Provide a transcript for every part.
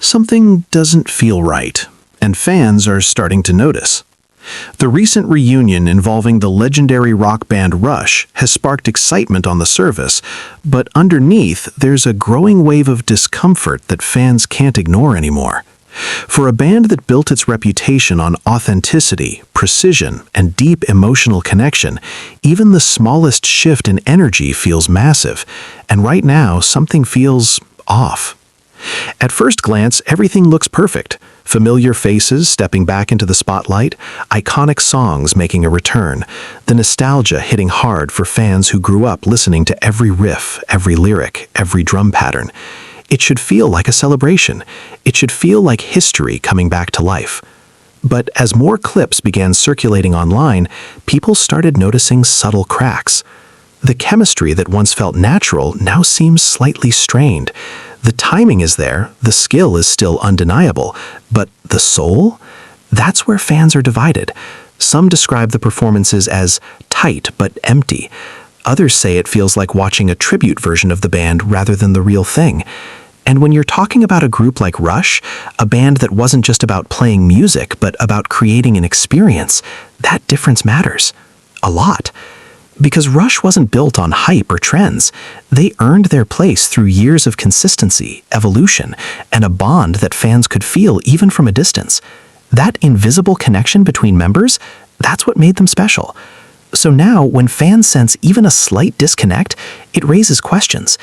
something doesn't feel right, and fans are starting to notice. The recent reunion involving the legendary rock band Rush has sparked excitement on the surface, but underneath there's a growing wave of discomfort that fans can't ignore anymore. For a band that built its reputation on authenticity, precision, and deep emotional connection, even the smallest shift in energy feels massive, and right now something feels off. At first glance, everything looks perfect. Familiar faces stepping back into the spotlight, iconic songs making a return, the nostalgia hitting hard for fans who grew up listening to every riff, every lyric, every drum pattern. It should feel like a celebration. It should feel like history coming back to life. But as more clips began circulating online, people started noticing subtle cracks. The chemistry that once felt natural now seems slightly strained. The timing is there, the skill is still undeniable, but the soul? That's where fans are divided. Some describe the performances as tight but empty. Others say it feels like watching a tribute version of the band rather than the real thing. And when you're talking about a group like Rush, a band that wasn't just about playing music but about creating an experience, that difference matters. A lot. Because Rush wasn't built on hype or trends. They earned their place through years of consistency, evolution, and a bond that fans could feel even from a distance. That invisible connection between members, that's what made them special. So now, when fans sense even a slight disconnect, it raises questions.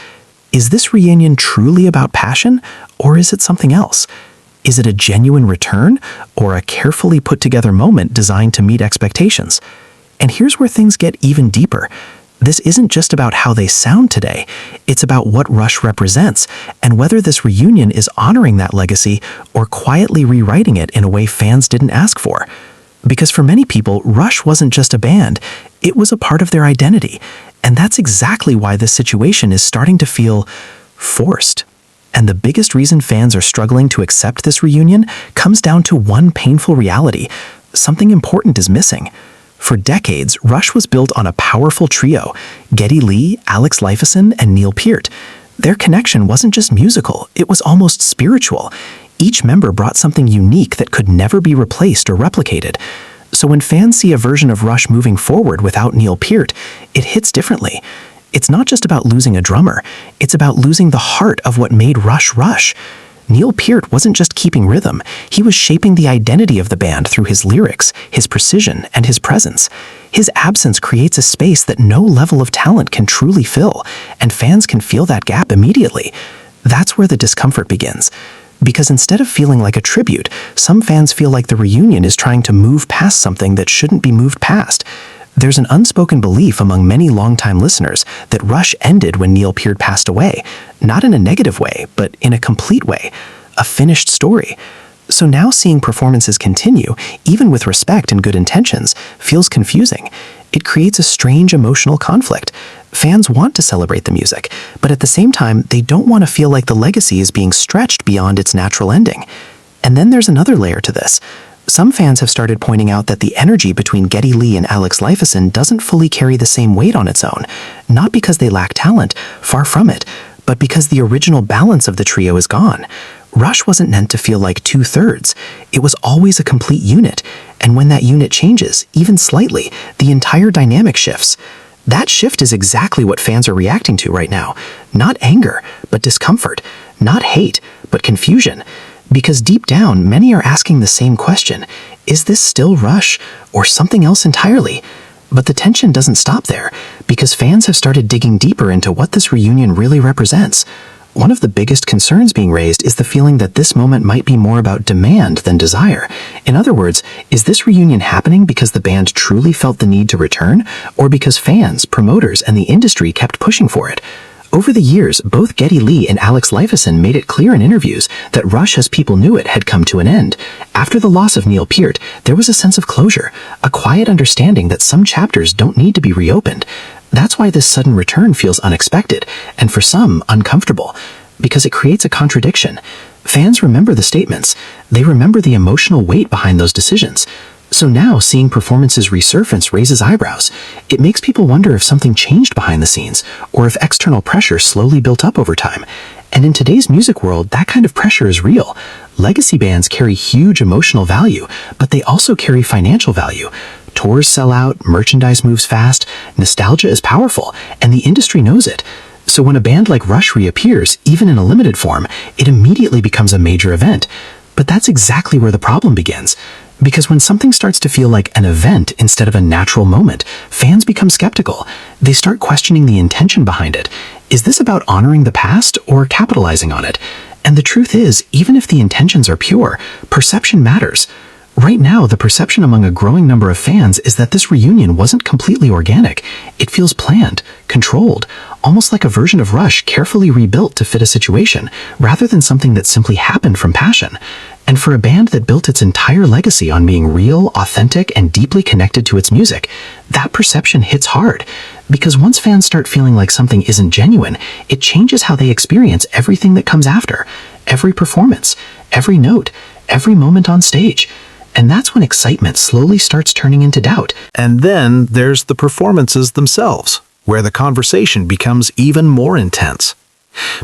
Is this reunion truly about passion, or is it something else? Is it a genuine return, or a carefully put-together moment designed to meet expectations? And here's where things get even deeper. This isn't just about how they sound today, it's about what Rush represents, and whether this reunion is honoring that legacy or quietly rewriting it in a way fans didn't ask for. Because for many people, Rush wasn't just a band, it was a part of their identity. And that's exactly why this situation is starting to feel forced. And the biggest reason fans are struggling to accept this reunion comes down to one painful reality. Something important is missing. For decades, Rush was built on a powerful trio, Geddy Lee, Lifeson, and Neil Peart. Their connection wasn't just musical, it was almost spiritual. Each member brought something unique that could never be replaced or replicated. So when fans see a version of Rush moving forward without Neil Peart, it hits differently. It's not just about losing a drummer, it's about losing the heart of what made Rush Rush. Neil Peart wasn't just keeping rhythm, he was shaping the identity of the band through his lyrics, his precision, and his presence. His absence creates a space that no level of talent can truly fill, and fans can feel that gap immediately. That's where the discomfort begins. Because instead of feeling like a tribute, some fans feel like the reunion is trying to move past something that shouldn't be moved past. There's an unspoken belief among many longtime listeners that Rush ended when Neil Peart passed away, not in a negative way, but in a complete way, a finished story. So now seeing performances continue, even with respect and good intentions, feels confusing. It creates a strange emotional conflict. Fans want to celebrate the music, but at the same time, they don't want to feel like the legacy is being stretched beyond its natural ending. And then there's another layer to this. Some fans have started pointing out that the energy between Geddy Lee and Lifeson doesn't fully carry the same weight on its own, not because they lack talent, far from it, but because the original balance of the trio is gone. Rush wasn't meant to feel like two-thirds. It was always a complete unit, and when that unit changes, even slightly, the entire dynamic shifts. That shift is exactly what fans are reacting to right now. Not anger, but discomfort. Not hate, but confusion. Because deep down, many are asking the same question. Is this still Rush, or something else entirely? But the tension doesn't stop there, because fans have started digging deeper into what this reunion really represents. One of the biggest concerns being raised is the feeling that this moment might be more about demand than desire. In other words, is this reunion happening because the band truly felt the need to return, or because fans, promoters, and the industry kept pushing for it? Over the years, both Geddy Lee and Lifeson made it clear in interviews that Rush as people knew it had come to an end. After the loss of Neil Peart, there was a sense of closure, a quiet understanding that some chapters don't need to be reopened. That's why this sudden return feels unexpected, and for some, uncomfortable, because it creates a contradiction. Fans remember the statements. They remember the emotional weight behind those decisions. So now, seeing performances resurface raises eyebrows. It makes people wonder if something changed behind the scenes, or if external pressure slowly built up over time. And in today's music world, that kind of pressure is real. Legacy bands carry huge emotional value, but they also carry financial value. Tours sell out, merchandise moves fast, nostalgia is powerful, and the industry knows it. So when a band like Rush reappears, even in a limited form, it immediately becomes a major event. But that's exactly where the problem begins. Because when something starts to feel like an event instead of a natural moment, fans become skeptical. They start questioning the intention behind it. Is this about honoring the past or capitalizing on it? And the truth is, even if the intentions are pure, perception matters. Right now, the perception among a growing number of fans is that this reunion wasn't completely organic. It feels planned, controlled, almost like a version of Rush carefully rebuilt to fit a situation, rather than something that simply happened from passion. And for a band that built its entire legacy on being real, authentic, and deeply connected to its music, that perception hits hard. Because once fans start feeling like something isn't genuine, it changes how they experience everything that comes after. Every performance, every note, every moment on stage. And that's when excitement slowly starts turning into doubt. And then there's the performances themselves, where the conversation becomes even more intense.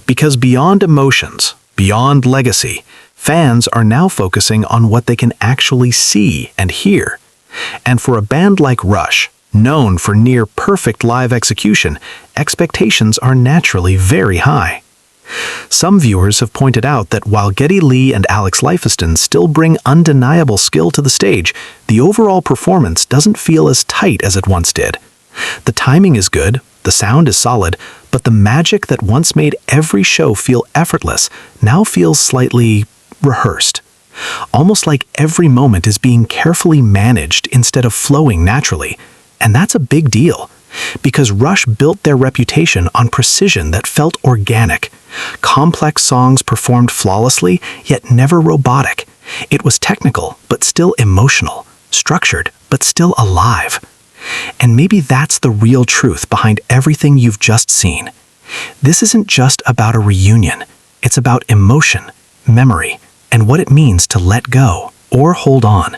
Because beyond emotions, beyond legacy, fans are now focusing on what they can actually see and hear. And for a band like Rush, known for near-perfect live execution, expectations are naturally very high. Some viewers have pointed out that while Geddy Lee and Lifeson still bring undeniable skill to the stage, the overall performance doesn't feel as tight as it once did. The timing is good, the sound is solid, but the magic that once made every show feel effortless now feels slightly rehearsed. Almost like every moment is being carefully managed instead of flowing naturally. And that's a big deal, because Rush built their reputation on precision that felt organic. Complex songs performed flawlessly, yet never robotic. It was technical, but still emotional, structured, but still alive. And maybe that's the real truth behind everything you've just seen. This isn't just about a reunion. It's about emotion, memory, and what it means to let go or hold on.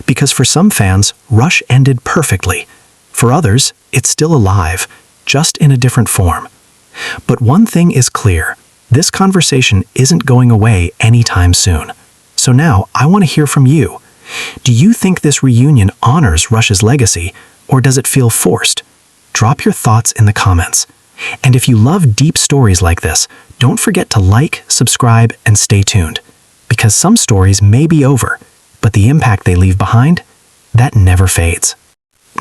Because for some fans, Rush ended perfectly. For others, it's still alive, just in a different form. But one thing is clear, this conversation isn't going away anytime soon. So now, I want to hear from you. Do you think this reunion honors Rush's legacy, or does it feel forced? Drop your thoughts in the comments. And if you love deep stories like this, don't forget to like, subscribe, and stay tuned. Because some stories may be over, but the impact they leave behind, that never fades.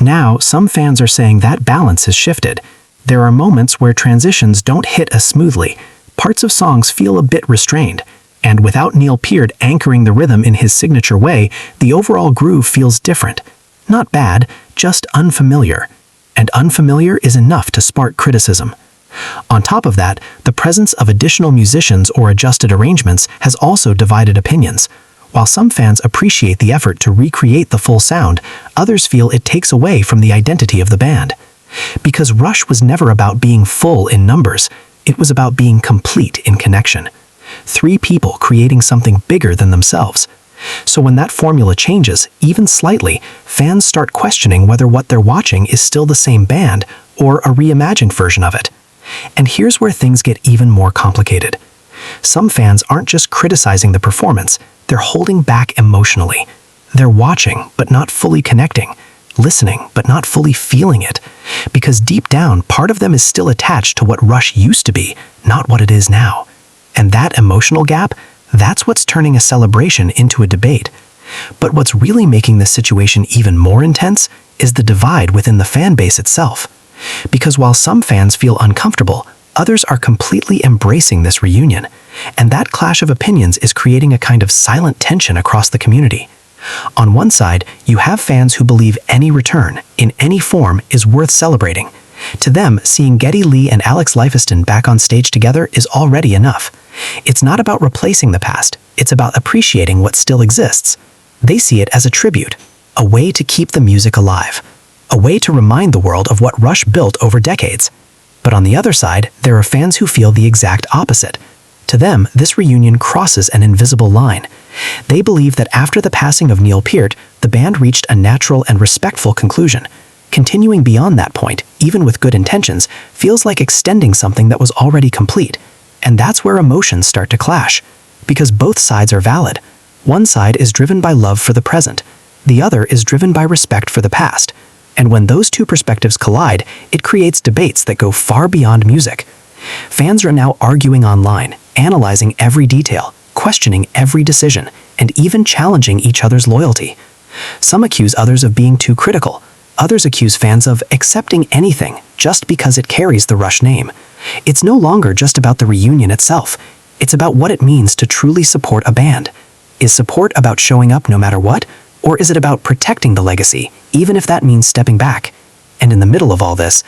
Now, some fans are saying that balance has shifted. There are moments where transitions don't hit as smoothly, parts of songs feel a bit restrained, and without Neil Peart anchoring the rhythm in his signature way, the overall groove feels different. Not bad, just unfamiliar. And unfamiliar is enough to spark criticism. On top of that, the presence of additional musicians or adjusted arrangements has also divided opinions. While some fans appreciate the effort to recreate the full sound, others feel it takes away from the identity of the band. Because Rush was never about being full in numbers, it was about being complete in connection. 3 people creating something bigger than themselves. So when that formula changes, even slightly, fans start questioning whether what they're watching is still the same band or a reimagined version of it. And here's where things get even more complicated. Some fans aren't just criticizing the performance, they're holding back emotionally. They're watching, but not fully connecting, listening, but not fully feeling it. Because deep down, part of them is still attached to what Rush used to be, not what it is now. And that emotional gap, that's what's turning a celebration into a debate. But what's really making this situation even more intense is the divide within the fan base itself. Because while some fans feel uncomfortable, others are completely embracing this reunion. And that clash of opinions is creating a kind of silent tension across the community. On one side, you have fans who believe any return, in any form, is worth celebrating. To them, seeing Geddy Lee and Lifeson back on stage together is already enough. It's not about replacing the past, it's about appreciating what still exists. They see it as a tribute, a way to keep the music alive, a way to remind the world of what Rush built over decades. But on the other side, there are fans who feel the exact opposite. To them, this reunion crosses an invisible line. They believe that after the passing of Neil Peart, the band reached a natural and respectful conclusion. Continuing beyond that point, even with good intentions, feels like extending something that was already complete. And that's where emotions start to clash, because both sides are valid. One side is driven by love for the present, the other is driven by respect for the past. And when those two perspectives collide, it creates debates that go far beyond music. Fans are now arguing online, analyzing every detail, questioning every decision, and even challenging each other's loyalty. Some accuse others of being too critical. Others accuse fans of accepting anything just because it carries the Rush name. It's no longer just about the reunion itself. It's about what it means to truly support a band. Is support about showing up no matter what? Or is it about protecting the legacy, even if that means stepping back? And in the middle of all this,